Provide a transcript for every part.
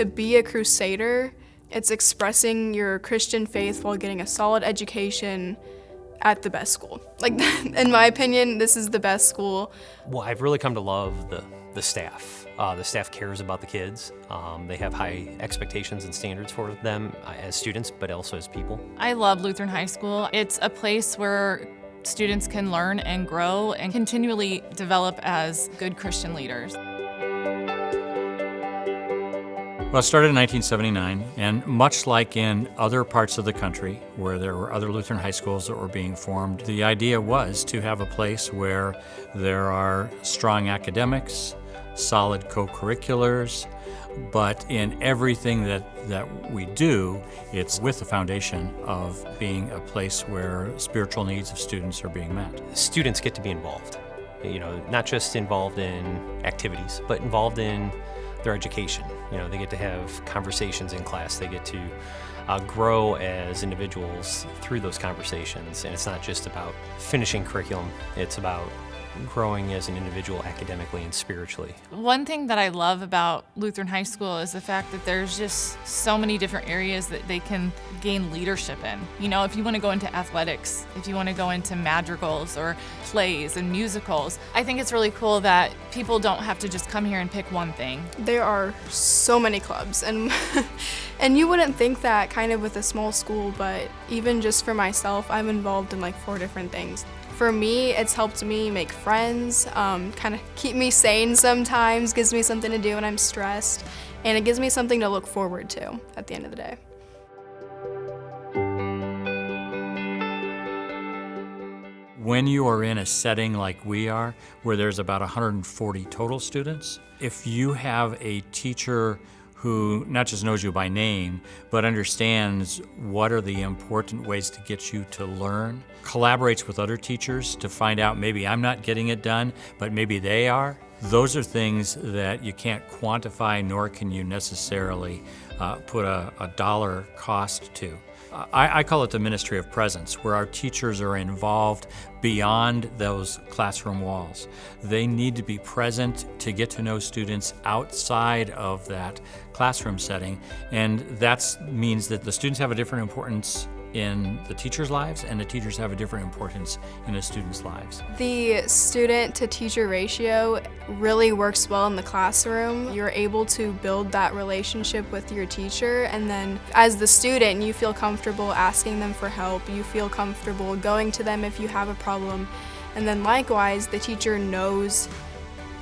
to be a crusader, it's expressing your Christian faith while getting a solid education at the best school. Like, in my opinion, this is the best school. Well, I've really come to love the staff. The staff cares about the kids. They have high expectations and standards for them as students, but also as people. I love Lutheran High School. It's a place where students can learn and grow and continually develop as good Christian leaders. Well, it started in 1979, and much like in other parts of the country where there were other Lutheran high schools that were being formed, the idea was to have a place where there are strong academics, solid co-curriculars, but in everything that we do, it's with the foundation of being a place where spiritual needs of students are being met. Students get to be involved, not just involved in activities, but involved in their education. They get to have conversations in class. They get to grow as individuals through those conversations. And it's not just about finishing curriculum. It's about growing as an individual academically and spiritually. One thing that I love about Lutheran High School is the fact that there's just so many different areas that they can gain leadership in. If you want to go into athletics, if you want to go into madrigals or plays and musicals, I think it's really cool that people don't have to just come here and pick one thing. There are so many clubs, and and you wouldn't think that kind of with a small school, but even just for myself, I'm involved in like 4 different things. For me, it's helped me make friends, kind of keep me sane sometimes, gives me something to do when I'm stressed, and it gives me something to look forward to at the end of the day. When you are in a setting like we are, where there's about 140 total students, if you have a teacher who not just knows you by name, but understands what are the important ways to get you to learn, collaborates with other teachers to find out maybe I'm not getting it done, but maybe they are. Those are things that you can't quantify, nor can you necessarily put a dollar cost to. I call it the ministry of presence, where our teachers are involved beyond those classroom walls. They need to be present to get to know students outside of that classroom setting, and that means that the students have a different importance in the teachers' lives, and the teachers have a different importance in the students' lives. The student-to-teacher ratio really works well in the classroom. You're able to build that relationship with your teacher, and then as the student, you feel comfortable asking them for help. You feel comfortable going to them if you have a problem. And then likewise, the teacher knows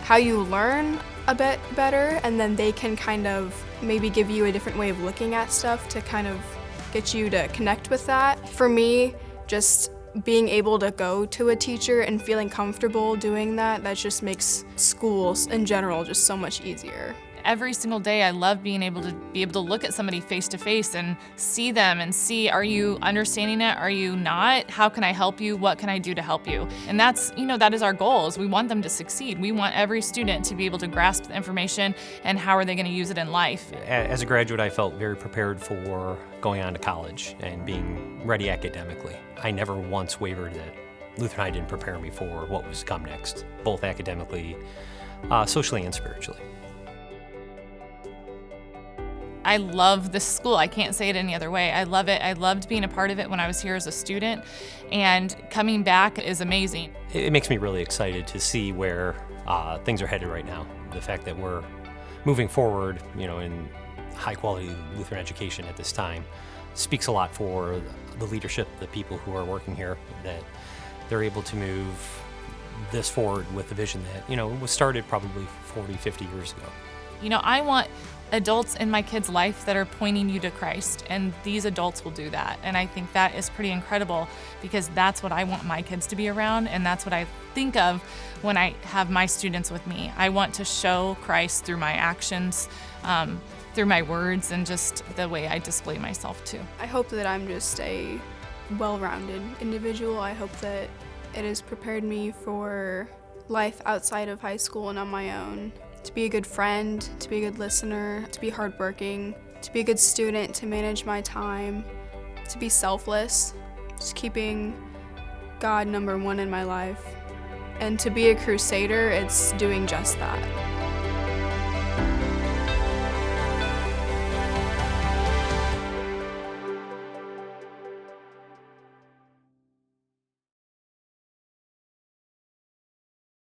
how you learn a bit better, and then they can kind of maybe give you a different way of looking at stuff to kind of get you to connect with that. For me, just being able to go to a teacher and feeling comfortable doing that just makes schools in general just so much easier. Every single day, I love being able to look at somebody face to face and see them and see, are you understanding it? Are you not? How can I help you? What can I do to help you? And that's, that is our goal, is we want them to succeed. We want every student to be able to grasp the information, and how are they going to use it in life. As a graduate, I felt very prepared for going on to college and being ready academically. I never once wavered that Lutheran High didn't prepare me for what was to come next, both academically, socially, and spiritually. I love this school. I can't say it any other way. I love it. I loved being a part of it when I was here as a student, and coming back is amazing. It makes me really excited to see where things are headed right now. The fact that we're moving forward, in high-quality Lutheran education at this time speaks a lot for the leadership, the people who are working here, that they're able to move this forward with a vision that, was started probably 40, 50 years ago. I want adults in my kids' life that are pointing you to Christ, and these adults will do that. And I think that is pretty incredible, because that's what I want my kids to be around, and that's what I think of when I have my students with me. I want to show Christ through my actions, through my words, and just the way I display myself too. I hope that I'm just a well-rounded individual. I hope that it has prepared me for life outside of high school and on my own. To be a good friend, to be a good listener, to be hardworking, to be a good student, to manage my time, to be selfless, just keeping God #1 in my life. And to be a crusader, it's doing just that.